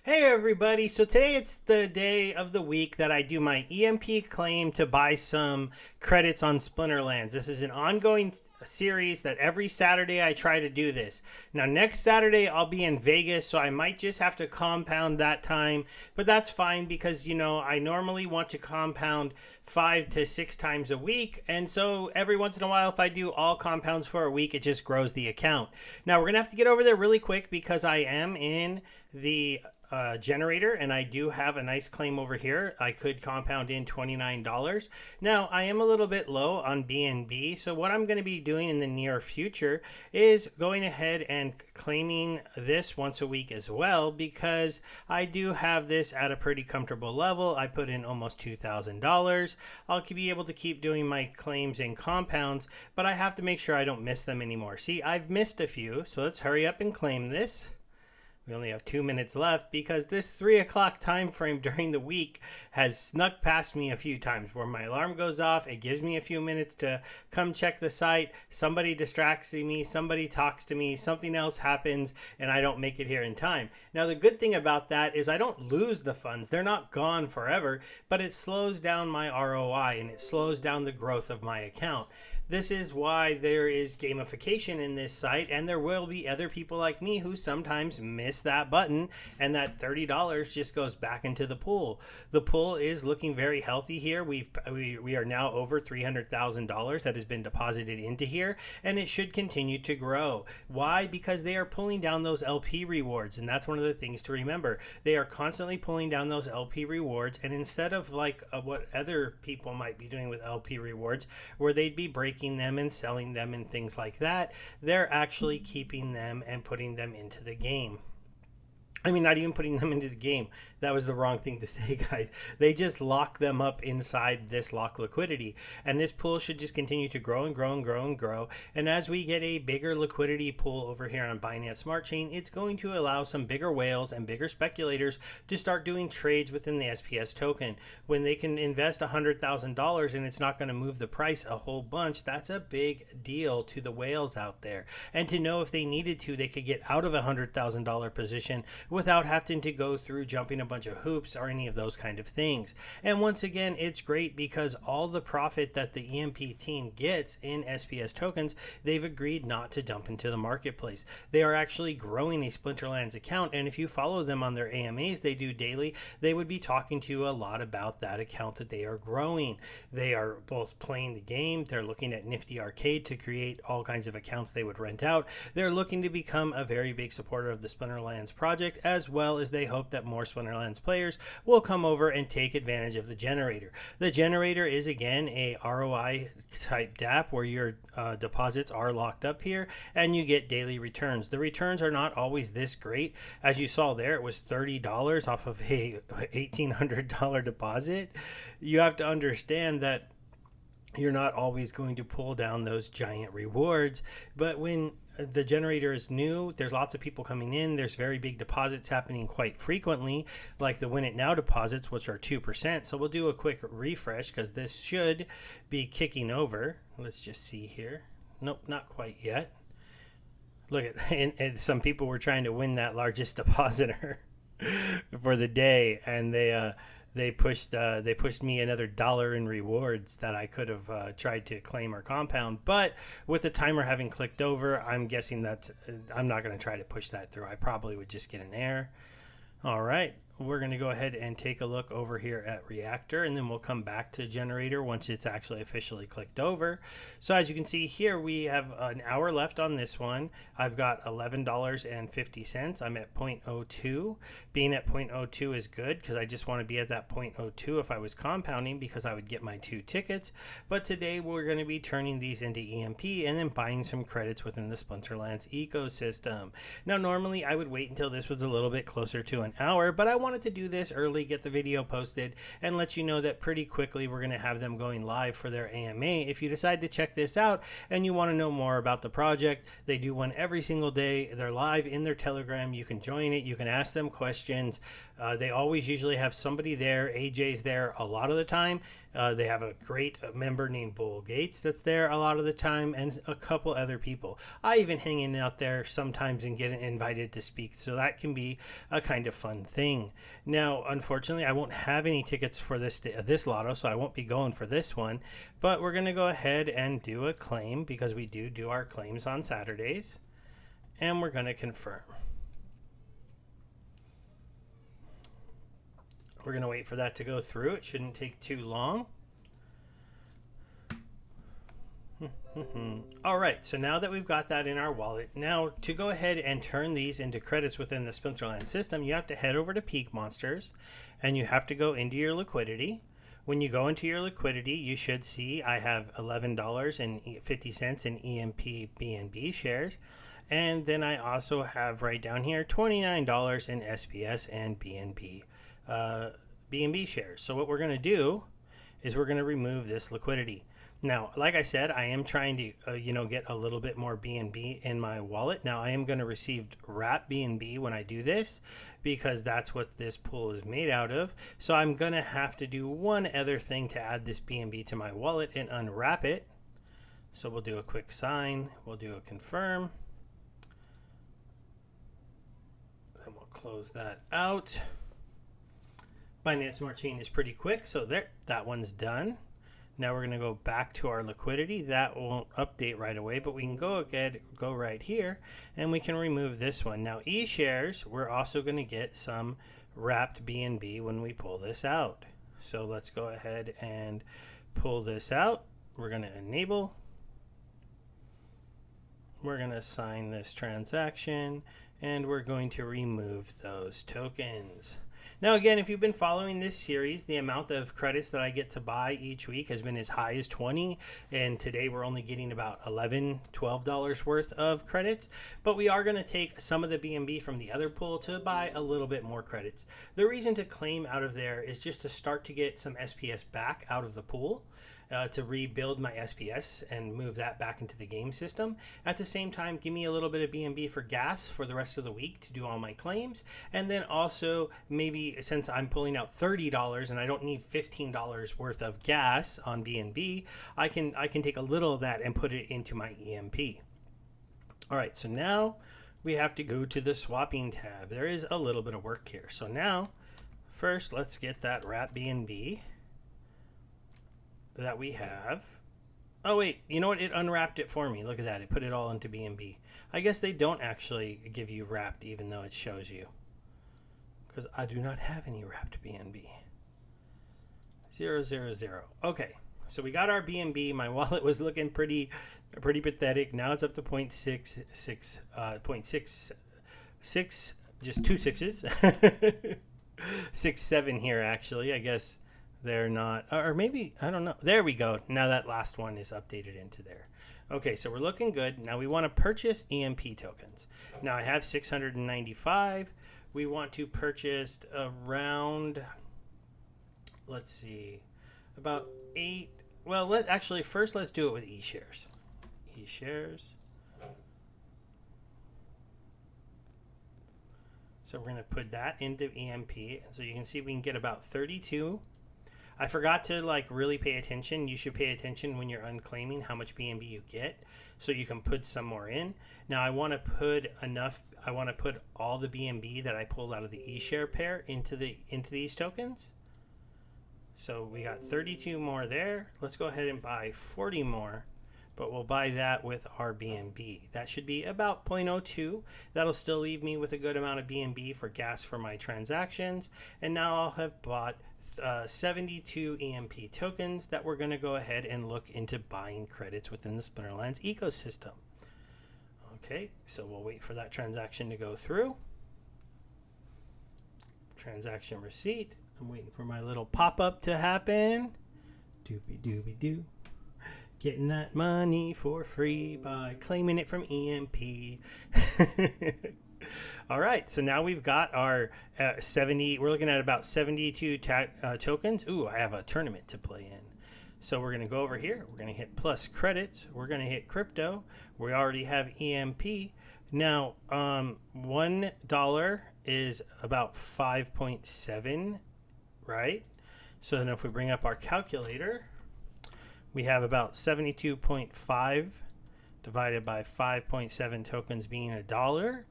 Hey everybody, so today it's the day of the week that I do my EMP claim to buy some credits on Splinterlands. This is an ongoing series that every Saturday I try to do this. Now next Saturday I'll be in Vegas, so I might just have to compound that time, but that's fine because I normally want to compound 5 to 6 times a week, and so every once in a while if I do all compounds for a week it just grows the account. Now we're gonna have to get over there really quick because I am in the generator and I do have a nice claim over here. I could compound in $29. Now I am a little bit low on BNB, so what I'm going to be doing in the near future is going ahead and claiming this once a week as well, because I do have this at a pretty comfortable level. I put in almost $2,000. I'll be able to keep doing my claims in compounds, but I have to make sure I don't miss them anymore. See, I've missed a few, so let's hurry up and claim this. We only have 2 minutes left because this 3 o'clock time frame during the week has snuck past me a few times where my alarm goes off. It gives me a few minutes to come check the site. Somebody distracts me, somebody talks to me, something else happens, and I don't make it here in time. Now, the good thing about that is I don't lose the funds. They're not gone forever, but it slows down my ROI and it slows down the growth of my account. This is why there is gamification in this site, and there will be other people like me who sometimes miss that button, and that $30 just goes back into the pool. The pool is looking very healthy here. We are now over $300,000 that has been deposited into here, and it should continue to grow. Why? Because they are pulling down those LP rewards, and that's one of the things to remember. They are constantly pulling down those LP rewards, and instead of like what other people might be doing with LP rewards, where they'd be breaking them and selling them and things like that, they're actually keeping them and putting them into the game. I mean, not even putting them into the game. That was the wrong thing to say, guys. They just lock them up inside this lock liquidity. And this pool should just continue to grow and grow and grow and grow. And as we get a bigger liquidity pool over here on Binance Smart Chain, it's going to allow some bigger whales and bigger speculators to start doing trades within the SPS token. When they can invest $100,000 and it's not going to move the price a whole bunch, that's a big deal to the whales out there. And to know if they needed to, they could get out of a $100,000 position without having to go through jumping a bunch of hoops or any of those kind of things. And once again, it's great because all the profit that the EMP team gets in SPS tokens, they've agreed not to dump into the marketplace. They are actually growing a Splinterlands account, and if you follow them on their AMAs they do daily, they would be talking to you a lot about that account that they are growing. They are both playing the game, they're looking at Nifty Arcade to create all kinds of accounts they would rent out. They're looking to become a very big supporter of the Splinterlands project, as well as they hope that more Splinterlands players will come over and take advantage of the generator. The generator is again a ROI type DApp where your deposits are locked up here and you get daily returns. The returns are not always this great. As you saw there, it was $30 off of a $1,800 deposit. You have to understand that you're not always going to pull down those giant rewards, but when the generator is new, there's lots of people coming in, there's very big deposits happening quite frequently, like the Win It Now deposits, which are 2%. So we'll do a quick refresh because this should be kicking over. Let's just see here. Nope, not quite yet. Look at, and some people were trying to win that largest depositor for the day, and they pushed me another $1 in rewards that I could have tried to claim or compound, but with the timer having clicked over, I'm guessing that I'm not going to try to push that through. I probably would just get an error. All right, we're going to go ahead and take a look over here at Reactor, and then we'll come back to Generator once it's actually officially clicked over. So as you can see here, we have an hour left on this one. I've got $11.50. I'm at 0.02. Being at 0.02 is good because I just want to be at that 0.02 if I was compounding, because I would get my 2 tickets. But today we're going to be turning these into EMP and then buying some credits within the Splinterlands ecosystem. Now normally I would wait until this was a little bit closer to an hour, but I wanted to do this early, get the video posted, and let you know that pretty quickly we're going to have them going live for their AMA. If you decide to check this out and you want to know more about the project, they do one every single day. They're live in their Telegram. You can join it. You can ask them questions. They always usually have somebody there. AJ's there a lot of the time. They have a great member named Bull Gates that's there a lot of the time, and a couple other people. I even hang out there sometimes and get invited to speak, so that can be a kind of fun thing. Now, unfortunately, I won't have any tickets for this lotto, so I won't be going for this one. But we're going to go ahead and do a claim because we do our claims on Saturdays, and we're going to confirm. We're going to wait for that to go through. It shouldn't take too long. All right, so now that we've got that in our wallet, now to go ahead and turn these into credits within the Splinterlands system, you have to head over to Peak Monsters, and you have to go into your liquidity. When you go into your liquidity, you should see I have $11.50 in EMP.Money shares. And then I also have right down here $29 in SPS and BNB shares. So what we're going to do is we're going to remove this liquidity. Now, like I said, I am trying to get a little bit more BNB in my wallet. Now, I am going to receive wrap BNB when I do this because that's what this pool is made out of. So I'm going to have to do one other thing to add this BNB to my wallet and unwrap it. So we'll do a quick sign. We'll do a confirm. Then we'll close that out. Binance Smart Chain is pretty quick, so there, that one's done. Now we're going to go back to our liquidity. That won't update right away, but we can go right here, and we can remove this one. Now, eShares, we're also going to get some wrapped BNB when we pull this out. So let's go ahead and pull this out. We're going to enable. We're going to sign this transaction, and we're going to remove those tokens. Now, again, if you've been following this series, the amount of credits that I get to buy each week has been as high as 20, and today we're only getting about $11, $12 worth of credits, but we are going to take some of the BNB from the other pool to buy a little bit more credits. The reason to claim out of there is just to start to get some SPS back out of the pool. To rebuild my SPS and move that back into the game system. At the same time, give me a little bit of BNB for gas for the rest of the week to do all my claims. And then also maybe since I'm pulling out $30 and I don't need $15 worth of gas on BNB, I can take a little of that and put it into my EMP. All right, so now we have to go to the swapping tab. There is a little bit of work here. So now, first, let's get that wrap BNB that we have. Oh wait, you know what? It unwrapped it for me. Look at that. It put it all into BNB. I guess they don't actually give you wrapped even though it shows you. Because I do not have any wrapped BNB. 000. Okay, so we got our BNB. My wallet was looking pretty pathetic. Now it's up to 0.66, just 2 sixes. 6.7 here actually, I guess. They're not, or maybe, I don't know. There we go. Now that last one is updated into there. Okay, so we're looking good. Now we want to purchase EMP tokens. Now I have 695. We want to purchase around, let's see, about 8. Well, first let's do it with eShares. eShares. So we're going to put that into EMP. And so you can see we can get about 32. I forgot to really pay attention. You should pay attention when you're unclaiming how much BNB you get so you can put some more in. Now I want to put enough. I want to put all the BNB that I pulled out of the eShare pair into these tokens. So we got 32 more there. Let's go ahead and buy 40 more, but we'll buy that with our BNB. That should be about 0.02. That'll still leave me with a good amount of BNB for gas for my transactions. And now I'll have bought 72 EMP tokens that we're going to go ahead and look into buying credits within the Splinterlands ecosystem. Okay, so we'll wait for that transaction to go through. Transaction receipt. I'm waiting for my little pop-up to happen. Doobie-doobie-doo. Getting that money for free by claiming it from EMP. All right, so now we've got our 70. We're looking at about 72 tokens. Ooh, I have a tournament to play in. So we're going to go over here. We're going to hit plus credits. We're going to hit crypto. We already have EMP. Now, $1 is about 5.7, right? So then if we bring up our calculator, we have about 72.5 divided by 5.7 tokens being $1.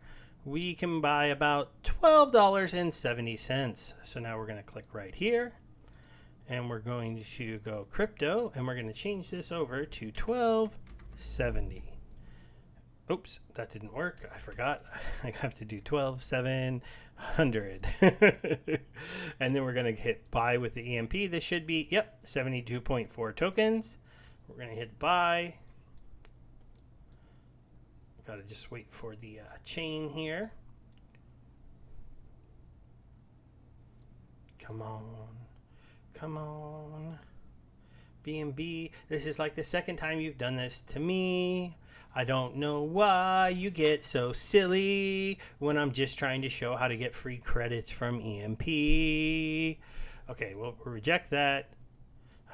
We can buy about $12.70. So now we're going to click right here. And we're going to go crypto, and we're going to change this over to 1270. Oops, that didn't work. I forgot. I have to do 12,700. And then we're going to hit buy with the EMP. This should be, 72.4 tokens. We're going to hit buy. Got to just wait for the chain here. Come on. Come on. BNB. This is like the second time you've done this to me. I don't know why you get so silly when I'm just trying to show how to get free credits from EMP. Okay, we'll reject that.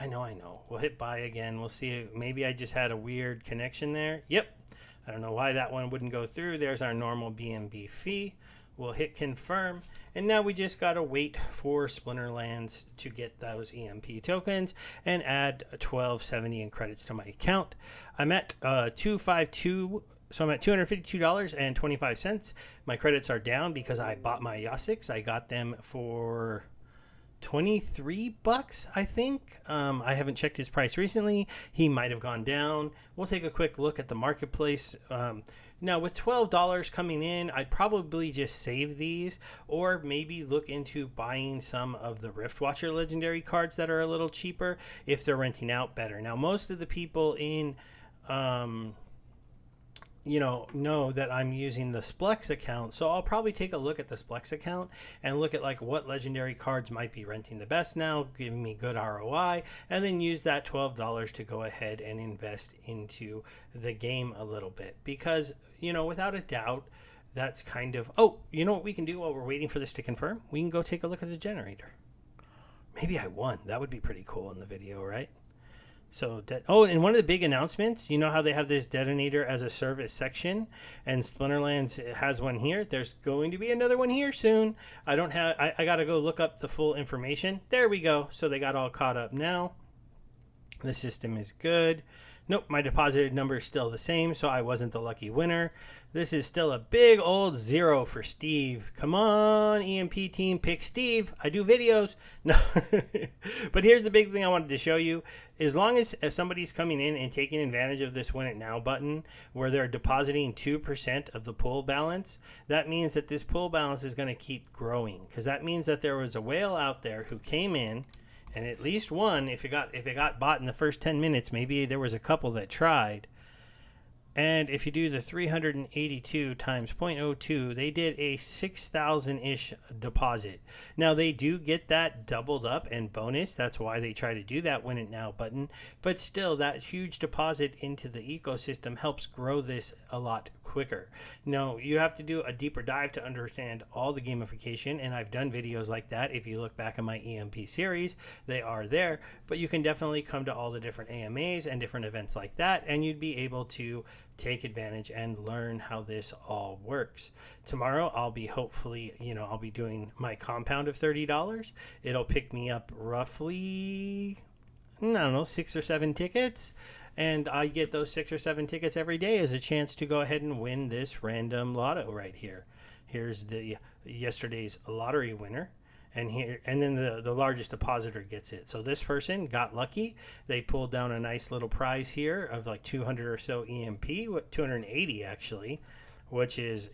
I know. We'll hit buy again. We'll see. Maybe I just had a weird connection there. Yep. I don't know why that one wouldn't go through. There's our normal BNB fee. We'll hit confirm. And now we just got to wait for Splinterlands to get those EMP tokens and add 1270 in credits to my account. I'm at 252, so I'm at $252.25. My credits are down because I bought my Assests. I got them for $23, I think. I haven't checked his price recently. He might have gone down. We'll take a quick look at the marketplace. Now, with $12 coming in, I'd probably just save these or maybe look into buying some of the Rift Watcher legendary cards that are a little cheaper if they're renting out better. Now, most of the people in, know that I'm using the Splex account, so I'll probably take a look at the Splex account and look at like what legendary cards might be renting the best now, giving me good ROI, and then use that $12 to go ahead and invest into the game a little bit because, without a doubt, that's kind of, what we can do while we're waiting for this to confirm? We can go take a look at the generator. Maybe I won. That would be pretty cool in the video, right? So, and one of the big announcements, you know how they have this detonator as a service section, and Splinterlands has one here. There's going to be another one here soon. I got to go look up the full information. There we go. So they got all caught up now. The system is good. Nope, my deposited number is still the same, so I wasn't the lucky winner. This is still a big old 0 for Steve. Come on, EMP team, pick Steve. I do videos. No, but here's the big thing I wanted to show you. As long as somebody's coming in and taking advantage of this Win It Now button, where they're depositing 2% of the pool balance, that means that this pool balance is going to keep growing, because that means that there was a whale out there who came in, and at least one, if it got bought in the first 10 minutes, maybe there was a couple that tried. And if you do the 382 times 0.02, they did a 6,000-ish deposit. Now, they do get that doubled up and bonus. That's why they try to do that Win It Now button. But still, that huge deposit into the ecosystem helps grow this a lot quicker. Now, you have to do a deeper dive to understand all the gamification, and I've done videos like that. If you look back in my EMP series, they are there. But you can definitely come to all the different AMAs and different events like that, and you'd be able to take advantage and learn how this all works. Tomorrow I'll be I'll be doing my compound of $30. It'll pick me up roughly, I don't know, 6 or 7 tickets. And I get those 6 or 7 tickets every day as a chance to go ahead and win this random lotto right here. Here's the yesterday's lottery winner. And then the largest depositor gets it. So this person got lucky. They pulled down a nice little prize here of like 200 or so EMP, 280 actually, which is,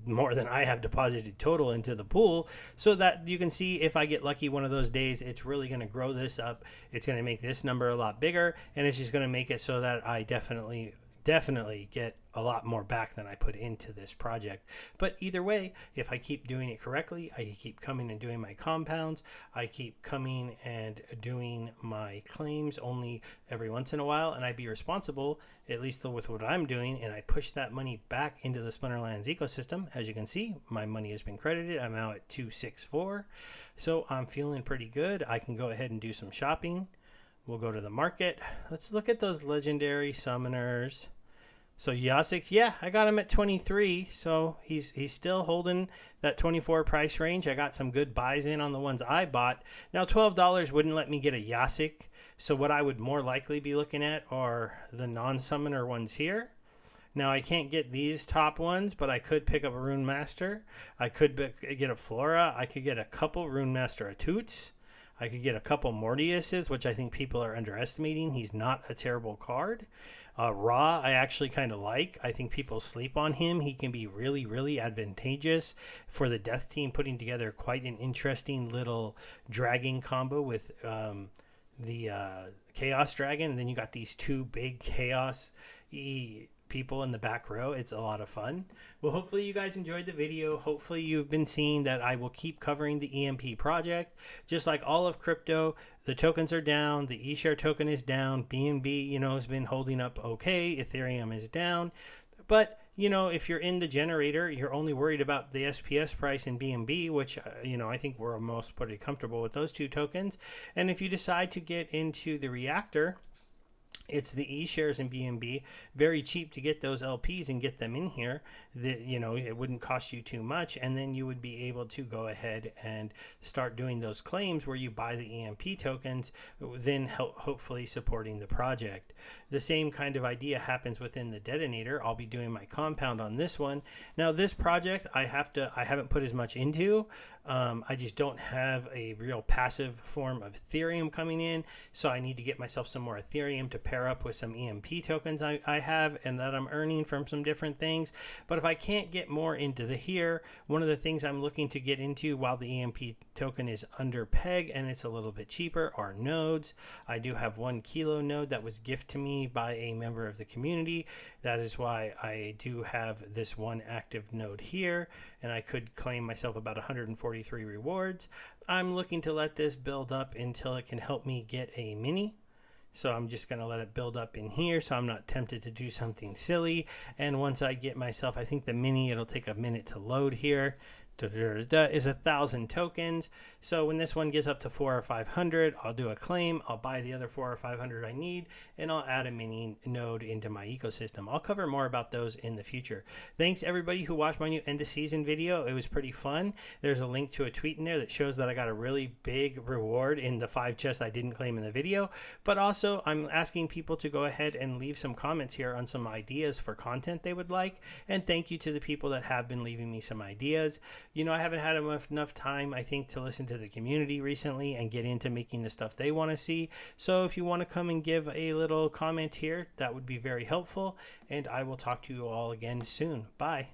more than I have deposited total into the pool. So that you can see if I get lucky one of those days, it's really going to grow this up. It's going to make this number a lot bigger, and it's just going to make it so that I definitely get a lot more back than I put into this project. But either way, if I keep doing it correctly, I keep coming and doing my compounds, I keep coming and doing my claims only every once in a while, and I be responsible, at least with what I'm doing, and I push that money back into the Splinterlands ecosystem. As you can see, my money has been credited. I'm now at 264, so I'm feeling pretty good. I can go ahead and do some shopping. We'll go to the market. Let's look at those legendary summoners. So Yasik, yeah, I got him at 23, so he's still holding that 24 price range. I got some good buys in on the ones I bought. Now $12 wouldn't let me get a Yasik, so what I would more likely be looking at are the non-summoner ones here. Now I can't get these top ones, but I could pick up a Rune Master. I could get a Flora. I could get a couple Rune Master Atoots. I could get a couple Mortiuses, which I think people are underestimating. He's not a terrible card. Ra, I actually kind of like. I think people sleep on him. He can be really, really advantageous for the Death Team, putting together quite an interesting little dragging combo with the Chaos Dragon. And then you got these two big Chaos people in the back row. It's a lot of fun. Well, hopefully you guys enjoyed the video. Hopefully you've been seeing that I will keep covering the EMP project. Just like all of crypto, the tokens are down. The eShare token is down. BNB, has been holding up okay. Ethereum is down. But, if you're in the generator, you're only worried about the SPS price and BNB, which, I think we're most pretty comfortable with those two tokens. And if you decide to get into the reactor, it's the eShares and BNB, very cheap to get those LPs and get them in here. It wouldn't cost you too much, and then you would be able to go ahead and start doing those claims where you buy the EMP tokens, then hopefully supporting the project. The same kind of idea happens within the detonator. I'll be doing my compound on this one. Now this project I haven't put as much into. I just don't have a real passive form of Ethereum coming in, so I need to get myself some more Ethereum to pair up with some EMP tokens I have and that I'm earning from some different things. But if I can't get more into here, one of the things I'm looking to get into while the EMP token is under peg and it's a little bit cheaper are nodes. I do have 1 kilo node that was gifted to me by a member of the community. That is why I do have this one active node here, and I could claim myself about 143 rewards. I'm looking to let this build up until it can help me get a mini. So I'm just going to let it build up in here so I'm not tempted to do something silly. And once I get myself, I think the mini, it'll take a minute to load here. Is 1,000 tokens. So when this one gets up to 400 or 500, I'll do a claim. I'll buy the other 400 or 500 I need, and I'll add a mini node into my ecosystem. I'll cover more about those in the future. Thanks everybody who watched my new end of season video. It was pretty fun. There's a link to a tweet in there that shows that I got a really big reward in the 5 chests I didn't claim in the video. But also I'm asking people to go ahead and leave some comments here on some ideas for content they would like. And thank you to the people that have been leaving me some ideas. I haven't had enough time, I think, to listen to the community recently and get into making the stuff they want to see. So if you want to come and give a little comment here, that would be very helpful. And I will talk to you all again soon. Bye.